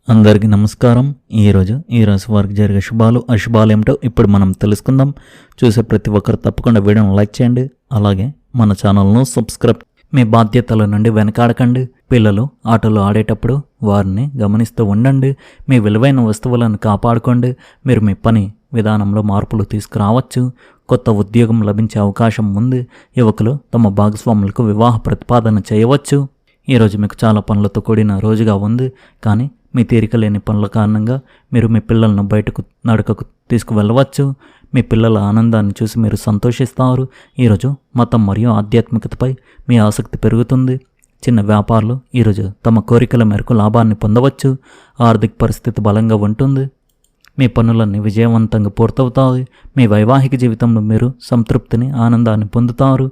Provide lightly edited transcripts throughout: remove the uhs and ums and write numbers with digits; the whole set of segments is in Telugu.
అందరికీ నమస్కారం. ఈరోజు ఈ రాశి వారికి జరిగే శుభాలు అశుభాలు ఏమిటో ఇప్పుడు మనం తెలుసుకుందాం. చూసే ప్రతి ఒక్కరు తప్పకుండా వీడియోను లైక్ చేయండి. అలాగే మన ఛానల్ను సబ్స్క్రైబ్. మీ బాధ్యతల నుండి వెనకాడకండి. పిల్లలు ఆటలు ఆడేటప్పుడు వారిని గమనిస్తూ ఉండండి. మీ విలువైన వస్తువులను కాపాడుకోండి. మీరు మీ పని విధానంలో మార్పులు తీసుకురావచ్చు. కొత్త ఉద్యోగం లభించే అవకాశం ఉంది. యువకులు తమ భాగస్వాములకు వివాహ ప్రతిపాదన చేయవచ్చు. ఈరోజు మీకు చాలా పనులతో కూడిన రోజుగా ఉంది. కానీ మీ తీరిక లేని పనుల కారణంగా మీరు మీ పిల్లలను బయటకు నడకకు తీసుకువెళ్ళవచ్చు. మీ పిల్లల ఆనందాన్ని చూసి మీరు సంతోషిస్తారు. ఈరోజు మతం మరియు ఆధ్యాత్మికతపై మీ ఆసక్తి పెరుగుతుంది. చిన్న వ్యాపారులు ఈరోజు తమ కోరికల మేరకు లాభాన్ని పొందవచ్చు. ఆర్థిక పరిస్థితి బలంగా ఉంటుంది. మీ పనులన్నీ విజయవంతంగా పూర్తవుతాయి. మీ వైవాహిక జీవితంలో మీరు సంతృప్తిని ఆనందాన్ని పొందుతారు.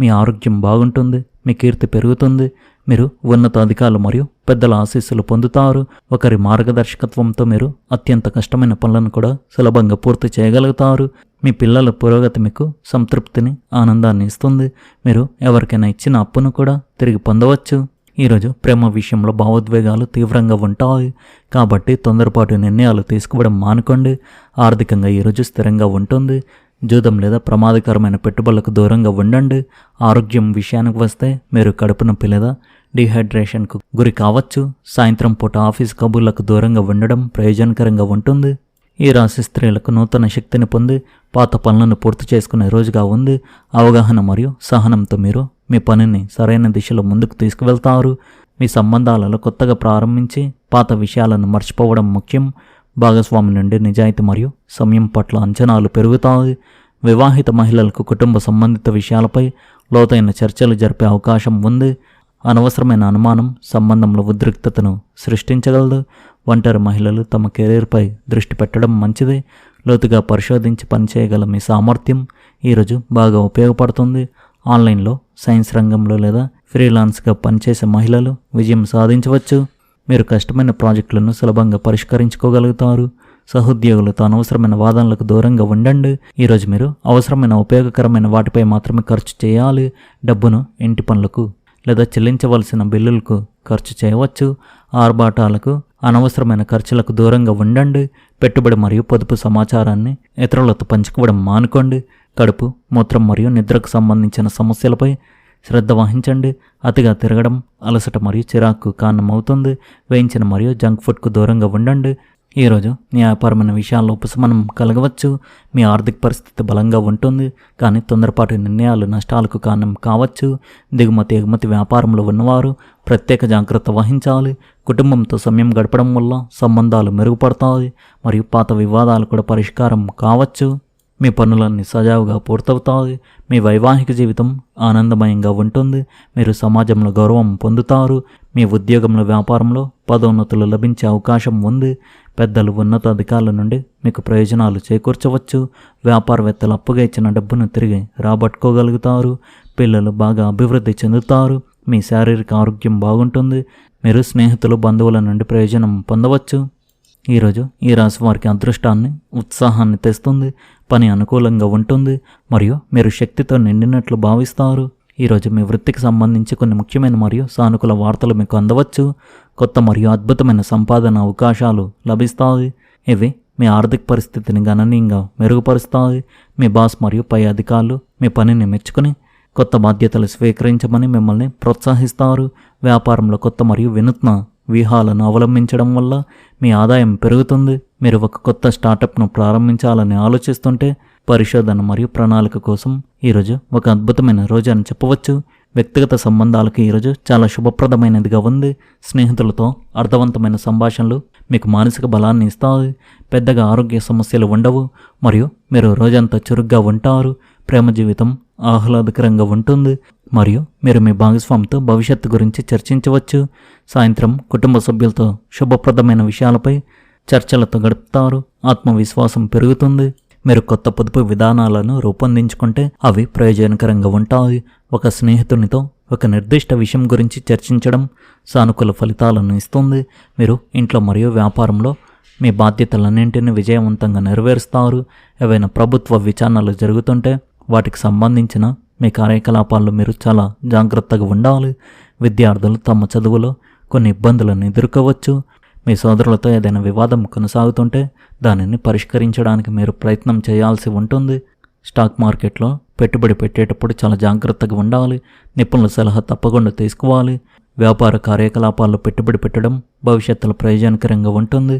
మీ ఆరోగ్యం బాగుంటుంది. మీ కీర్తి పెరుగుతుంది. మీరు ఉన్నత అధికారులు మరియు పెద్దల ఆశీస్సులు పొందుతారు. ఒకరి మార్గదర్శకత్వంతో మీరు అత్యంత కష్టమైన పనులను కూడా సులభంగా పూర్తి చేయగలుగుతారు. మీ పిల్లల పురోగతి మీకు సంతృప్తిని ఆనందాన్ని ఇస్తుంది. మీరు ఎవరికైనా ఇచ్చిన అప్పును కూడా తిరిగి పొందవచ్చు. ఈరోజు ప్రేమ విషయంలో భావోద్వేగాలు తీవ్రంగా ఉంటాయి. కాబట్టి తొందరపాటు నిర్ణయాలు తీసుకోవడం మానుకోండి. ఆర్థికంగా ఈరోజు స్థిరంగా ఉంటుంది. జూదం లేదా ప్రమాదకరమైన పెట్టుబడులకు దూరంగా ఉండండి. ఆరోగ్యం విషయానికి వస్తే మీరు కడుపు నొప్పి లేదా డిహైడ్రేషన్కు గురి కావచ్చు. సాయంత్రం పూట ఆఫీస్ కబుర్లకు దూరంగా ఉండడం ప్రయోజనకరంగా ఉంటుంది. ఈ రాశి స్త్రీలకు నూతన శక్తిని పొంది పాత పనులను పూర్తి చేసుకునే రోజుగా ఉంది. అవగాహన మరియు సహనంతో మీరు మీ పనిని సరైన దిశలో ముందుకు తీసుకువెళ్తారు. మీ సంబంధాలలో కొత్తగా ప్రారంభించి పాత విషయాలను మర్చిపోవడం ముఖ్యం. భాగస్వామి నుండి నిజాయితీ మరియు సమయం పట్ల అంచనాలు పెరుగుతాయి. వివాహిత మహిళలకు కుటుంబ సంబంధిత విషయాలపై లోతైన చర్చలు జరిపే అవకాశం ఉంది. అనవసరమైన అనుమానం సంబంధంలో ఉద్రిక్తతను సృష్టించగలదు. ఒంటరి మహిళలు తమ కెరీర్పై దృష్టి పెట్టడం మంచిది. లోతుగా పరిశోధించి పనిచేయగల మీ సామర్థ్యం ఈరోజు బాగా ఉపయోగపడుతుంది. ఆన్లైన్లో సైన్స్ రంగంలో లేదా ఫ్రీలాన్స్గా పనిచేసే మహిళలు విజయం సాధించవచ్చు. మీరు కష్టమైన ప్రాజెక్టులను సులభంగా పరిష్కరించుకోగలుగుతారు. సహోద్యోగులతో అనవసరమైన వాదనలకు దూరంగా ఉండండి. ఈరోజు మీరు అవసరమైన ఉపయోగకరమైన వాటిపై మాత్రమే ఖర్చు చేయాలి. డబ్బును ఇంటి పనులకు లేదా చెల్లించవలసిన బిల్లులకు ఖర్చు చేయవచ్చు. ఆర్భాటాలకు అనవసరమైన ఖర్చులకు దూరంగా ఉండండి. పెట్టుబడి మరియు పొదుపు సమాచారాన్ని ఇతరులతో పంచుకోవడం మానుకోండి. కడుపు, మూత్రం మరియు నిద్రకు సంబంధించిన సమస్యలపై శ్రద్ధ వహించండి. అతిగా తిరగడం అలసట మరియు చిరాకు కారణమవుతుంది. వేయించిన మరియు జంక్ ఫుడ్కు దూరంగా ఉండండి. ఈరోజు న్యాయపరమైన విషయాల్లో ఉపశమనం కలగవచ్చు. మీ ఆర్థిక పరిస్థితి బలంగా ఉంటుంది. కానీ తొందరపాటు నిర్ణయాలు నష్టాలకు కారణం కావచ్చు. దిగుమతి ఎగుమతి వ్యాపారంలో ఉన్నవారు ప్రత్యేక జాగ్రత్త వహించాలి. కుటుంబంతో సమయం గడపడం వల్ల సంబంధాలు మెరుగుపడతాయి మరియు పాత వివాదాలు కూడా పరిష్కారం కావచ్చు. మీ పనులన్నీ సజావుగా పూర్తవుతాయి. మీ వైవాహిక జీవితం ఆనందమయంగా ఉంటుంది. మీరు సమాజంలో గౌరవం పొందుతారు. మీ ఉద్యోగంలో వ్యాపారంలో పదోన్నతులు లభించే అవకాశం ఉంది. పెద్దలు ఉన్నత అధికారుల నుండి మీకు ప్రయోజనాలు చేకూర్చవచ్చు. వ్యాపారవేత్తలు అప్పుగా ఇచ్చిన డబ్బును తిరిగి రాబట్టుకోగలుగుతారు. పిల్లలు బాగా అభివృద్ధి చెందుతారు. మీ శారీరక ఆరోగ్యం బాగుంటుంది. మీరు స్నేహితులు బంధువుల నుండి ప్రయోజనం పొందవచ్చు. ఈరోజు ఈ రాశి వారికి అదృష్టాన్ని ఉత్సాహాన్ని తెస్తుంది. పని అనుకూలంగా ఉంటుంది మరియు మీరు శక్తితో నిండినట్లు భావిస్తారు. ఈరోజు మీ వృత్తికి సంబంధించి కొన్ని ముఖ్యమైన మరియు సానుకూల వార్తలు మీకు అందవచ్చు. కొత్త మరియు అద్భుతమైన సంపాదన అవకాశాలు లభిస్తాయి. ఇవి మీ ఆర్థిక పరిస్థితిని గణనీయంగా మెరుగుపరుస్తాయి. మీ బాస్ మరియు పై అధికారులు మీ పనిని మెచ్చుకొని కొత్త బాధ్యతలు స్వీకరించమని మిమ్మల్ని ప్రోత్సహిస్తారు. వ్యాపారంలో కొత్త మరియు వినూత్న వ్యూహాలను అవలంబించడం వల్ల మీ ఆదాయం పెరుగుతుంది. మీరు ఒక కొత్త స్టార్టప్ను ప్రారంభించాలని ఆలోచిస్తుంటే పరిశోధన మరియు ప్రణాళిక కోసం ఈరోజు ఒక అద్భుతమైన రోజు అని చెప్పవచ్చు. వ్యక్తిగత సంబంధాలకు ఈరోజు చాలా శుభప్రదమైనదిగా ఉంది. స్నేహితులతో అర్థవంతమైన సంభాషణలు మీకు మానసిక బలాన్ని ఇస్తాయి. పెద్దగా ఆరోగ్య సమస్యలు ఉండవు మరియు మీరు రోజంతా చురుగ్గా ఉంటారు. ప్రేమ జీవితం ఆహ్లాదకరంగా ఉంటుంది మరియు మీరు మీ భాగస్వామితో భవిష్యత్తు గురించి చర్చించవచ్చు. సాయంత్రం కుటుంబ సభ్యులతో శుభప్రదమైన విషయాలపై చర్చలతో గడుపుతారు. ఆత్మవిశ్వాసం పెరుగుతుంది. మీరు కొత్త పొదుపు విధానాలను రూపొందించుకుంటే అవి ప్రయోజనకరంగా ఉంటాయి. ఒక స్నేహితునితో ఒక నిర్దిష్ట విషయం గురించి చర్చించడం సానుకూల ఫలితాలను ఇస్తుంది. మీరు ఇంట్లో మరియు వ్యాపారంలో మీ బాధ్యతలన్నింటినీ విజయవంతంగా నెరవేరుస్తారు. ఏవైనా ప్రభుత్వ విచారణలు జరుగుతుంటే వాటికి సంబంధించిన మీ కార్యకలాపాల్లో మీరు చాలా జాగ్రత్తగా ఉండాలి. విద్యార్థులు తమ చదువులో కొన్ని ఇబ్బందులను ఎదుర్కోవచ్చు. మీ సోదరులతో ఏదైనా వివాదం కొనసాగుతుంటే దానిని పరిష్కరించడానికి మీరు ప్రయత్నం చేయాల్సి ఉంటుంది. స్టాక్ మార్కెట్లో పెట్టుబడి పెట్టేటప్పుడు చాలా జాగ్రత్తగా ఉండాలి. నిపుణుల సలహా తప్పకుండా తీసుకోవాలి. వ్యాపార కార్యకలాపాల్లో పెట్టుబడి పెట్టడం భవిష్యత్తులో ప్రయోజనకరంగా ఉంటుంది.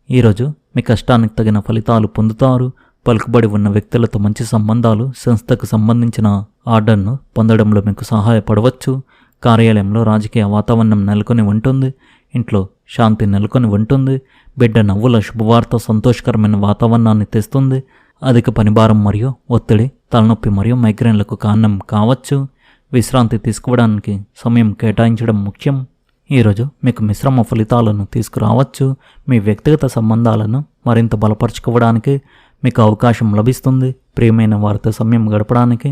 ఈరోజు మీ కష్టానికి తగిన ఫలితాలు పొందుతారు. పలుకుబడి ఉన్న వ్యక్తులతో మంచి సంబంధాలు సంస్థకు సంబంధించిన ఆర్డర్ను పొందడంలో మీకు సహాయపడవచ్చు. కార్యాలయంలో రాజకీయ వాతావరణం నెలకొని ఉంటుంది. ఇంట్లో శాంతి నెలకొని ఉంటుంది. బిడ్డ నవ్వుల శుభవార్త సంతోషకరమైన వాతావరణాన్ని తెస్తుంది. అధిక పనిభారం మరియు ఒత్తిడి తలనొప్పి మరియు మైగ్రేన్లకు కారణం కావచ్చు. విశ్రాంతి తీసుకోవడానికి సమయం కేటాయించడం ముఖ్యం. ఈరోజు మీకు మిశ్రమ ఫలితాలను తీసుకురావచ్చు. మీ వ్యక్తిగత సంబంధాలను మరింత బలపరచుకోవడానికి మీకు అవకాశం లభిస్తుంది. ప్రియమైన వారితో సమయం గడపడానికి,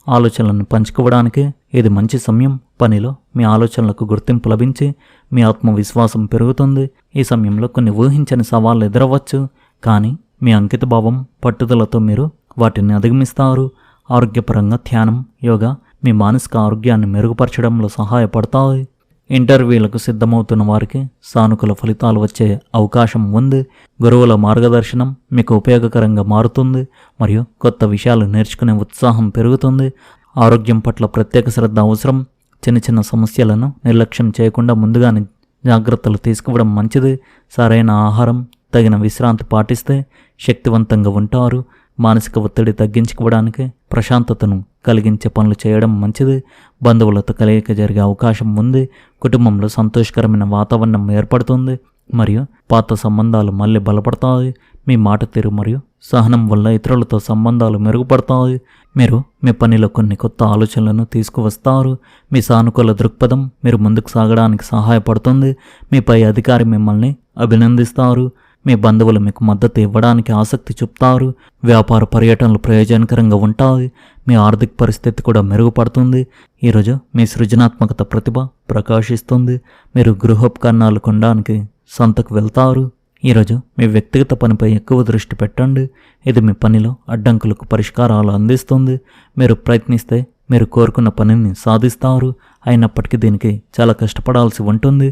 ఆలోచనలను పంచుకోవడానికి ఇది మంచి సమయం. పనిలో మీ ఆలోచనలకు గుర్తింపు లభించి మీ ఆత్మవిశ్వాసం పెరుగుతుంది. ఈ సమయంలో కొన్ని ఊహించని సవాళ్లు ఎదురవచ్చు, కానీ మీ అంకితభావం పట్టుదలతో మీరు వాటిని అధిగమిస్తారు. ఆరోగ్యపరంగా ధ్యానం, యోగా మీ మానసిక ఆరోగ్యాన్ని మెరుగుపరచడంలో సహాయపడతాయి. ఇంటర్వ్యూలకు సిద్ధమవుతున్న వారికి సానుకూల ఫలితాలు వచ్చే అవకాశం ఉంది. గురువుల మార్గదర్శనం మీకు ఉపయోగకరంగా మారుతుంది మరియు కొత్త విషయాలు నేర్చుకునే ఉత్సాహం పెరుగుతుంది. ఆరోగ్యం పట్ల ప్రత్యేక శ్రద్ధ అవసరం. చిన్న చిన్న సమస్యలను నిర్లక్ష్యం చేయకుండా ముందుగానే జాగ్రత్తలు తీసుకోవడం మంచిది. సరైన ఆహారం, తగిన విశ్రాంతి పాటిస్తే శక్తివంతంగా ఉంటారు. మానసిక ఒత్తిడి తగ్గించుకోవడానికి ప్రశాంతతను కలిగించే పనులు చేయడం మంచిది. బంధువులతో కలయిక జరిగే అవకాశం ఉంది. కుటుంబంలో సంతోషకరమైన వాతావరణం ఏర్పడుతుంది మరియు పాత సంబంధాలు మళ్ళీ బలపడతాయి. మీ మాట తీరు మరియు సహనం వల్ల ఇతరులతో సంబంధాలు మెరుగుపడతాయి. మీరు మీ పనిలో కొన్ని కొత్త ఆలోచనలను తీసుకువస్తారు. మీ సానుకూల దృక్పథం మీరు ముందుకు సాగడానికి సహాయపడుతుంది. మీపై అధికారి మిమ్మల్ని అభినందిస్తారు. మీ బంధువులు మీకు మద్దతు ఇవ్వడానికి ఆసక్తి చూపుతారు. వ్యాపార పర్యటనలు ప్రయోజనకరంగా ఉంటాయి. మీ ఆర్థిక పరిస్థితి కూడా మెరుగుపడుతుంది. ఈరోజు మీ సృజనాత్మకత ప్రతిభ ప్రకాశిస్తుంది. మీరు గృహోపకరణాలు కొనడానికి సంతకు వెళ్తారు. ఈరోజు మీ వ్యక్తిగత పనిపై ఎక్కువ దృష్టి పెట్టండి. ఇది మీ పనిలో అడ్డంకులకు పరిష్కారాలు అందిస్తుంది. మీరు ప్రయత్నిస్తే మీరు కోరుకున్న పనిని సాధిస్తారు. అయినప్పటికీ దీనికి చాలా కష్టపడాల్సి ఉంటుంది.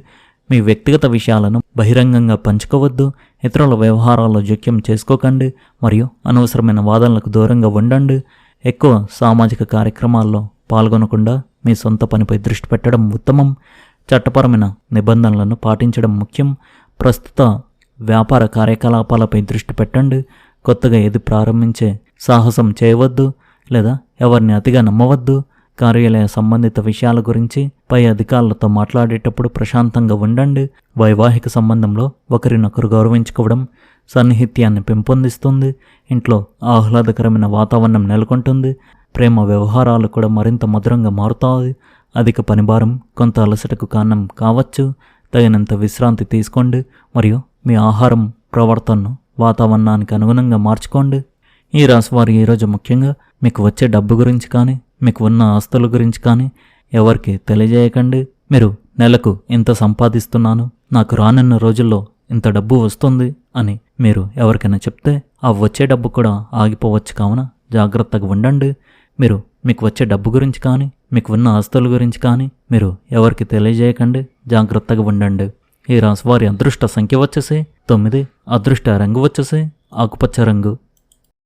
మీ వ్యక్తిగత విషయాలను బహిరంగంగా పంచుకోవద్దు. ఇతరుల వ్యవహారాల్లో జోక్యం చేసుకోకండి మరియు అనవసరమైన వాదనలకు దూరంగా ఉండండి. ఎక్కువ సామాజిక కార్యక్రమాల్లో పాల్గొనకుండా మీ సొంత పనిపై దృష్టి పెట్టడం ఉత్తమం. చట్టపరమైన నిబంధనలను పాటించడం ముఖ్యం. ప్రస్తుత వ్యాపార కార్యకలాపాలపై దృష్టి పెట్టండి. కొత్తగా ఏది ప్రారంభించే సాహసం చేయవద్దు లేదా ఎవరిని అతిగా నమ్మవద్దు. కార్యాలయ సంబంధిత విషయాల గురించి పై అధికారులతో మాట్లాడేటప్పుడు ప్రశాంతంగా ఉండండి. వైవాహిక సంబంధంలో ఒకరినొకరు గౌరవించుకోవడం సన్నిహిత్యాన్ని పెంపొందిస్తుంది. ఇంట్లో ఆహ్లాదకరమైన వాతావరణం నెలకొంటుంది. ప్రేమ వ్యవహారాలు కూడా మరింత మధురంగా మారుతాయి. అధిక పనిభారం కొంత అలసటకు కారణం కావచ్చు. తగినంత విశ్రాంతి తీసుకోండి మరియు మీ ఆహారం ప్రవర్తనను వాతావరణానికి అనుగుణంగా మార్చుకోండి. ఈ రాశి వారు ఈరోజు ముఖ్యంగా మీకు వచ్చే డబ్బు గురించి కానీ మీకు ఉన్న ఆస్తుల గురించి కానీ ఎవరికి తెలియజేయకండి. మీరు నెలకు ఇంత సంపాదిస్తున్నాను, నాకు రానున్న రోజుల్లో ఇంత డబ్బు వస్తుంది అని మీరు ఎవరికైనా చెప్తే ఆ వచ్చే డబ్బు కూడా ఆగిపోవచ్చు. కావున జాగ్రత్తగా ఉండండి. మీరు మీకు వచ్చే డబ్బు గురించి కానీ మీకు ఉన్న ఆస్తుల గురించి కానీ మీరు ఎవరికి తెలియజేయకండి. జాగ్రత్తగా ఉండండి. ఈ రాశి వారి అదృష్ట సంఖ్య వచ్చేసి 9. అదృష్ట రంగు వచ్చేసి ఆకుపచ్చ రంగు.